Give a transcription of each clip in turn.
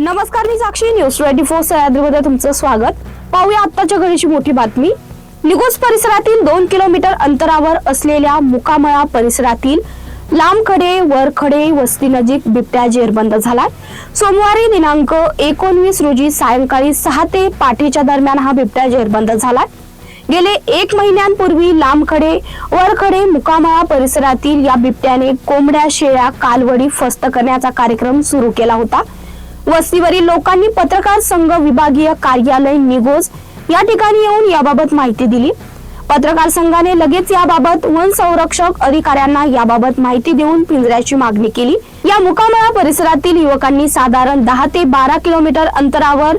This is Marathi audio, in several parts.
नमस्कार, मी साक्षी. न्यूज 24 सह्याद्रीमध्ये तुमचं स्वागत. पाहूया आत्ताच्या घडीची मोठी बातमी. निगोज परिसरातील 2 किलोमीटर अंतरावर असलेल्या मुकामळा परिसरातील लांबखडे वरखडे वस्ती नजीक बिबट्या जेरबंद झाला. सोमवारी दिनांक 19 रोजी सायंकाळी 6 ते पाठीच्या दरम्यान हा बिबट्या जेरबंद झाला. गेले 1 महिन्यांपूर्वी लांबखडे वरखडे मुकामळा परिसरातील या बिबट्याने कोंबड्या, शेळ्या, कालवडी फस्त करण्याचा कार्यक्रम सुरू केला होता. वस्तीवरील लोकांनी पत्रकार संघ विभागीय कार्यालय निगोज या ठिकाणी येऊन याबाबत माहिती दिली. पत्रकार संघाने लगेच याबाबत वन संरक्षक अधिकाऱ्यांना याबाबत माहिती देऊन पिंजऱ्याची मागणी केली. या मुकामळा परिसरातील युवकांनी साधारण 10 ते 12 किलोमीटर अंतरावर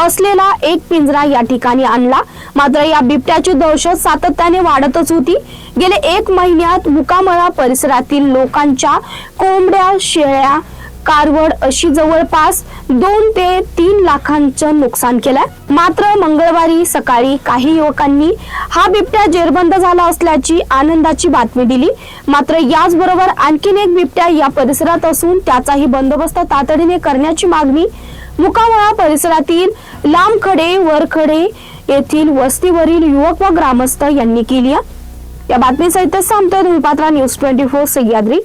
असलेला एक पिंजरा या ठिकाणी आणला. मात्र या बिबट्याची दहशत सातत्याने वाढतच होती. गेले 1 महिन्यात मुकामळा परिसरातील लोकांच्या कोंबड्या, शेळ्या, कारवड अशी जवळपास 2 ते 3 लाखांचं नुकसान केलंय. मात्र मंगळवारी सकाळी काही युवकांनी हा बिबट्या जेरबंद झाला असल्याची आनंदाची बातमी दिली. मात्र याचबरोबर आणखीन एक बिबट्या या परिसरात असून त्याचाही बंदोबस्त तातडीने करण्याची मागणी मुकामळा परिसरातील लांबखडे वरखडे येथील वस्तीवरील युवक व ग्रामस्थ यांनी केली. या बातमीसहित सांगतोय तुम्ही पात्रा न्यूज 24 सह्याद्री.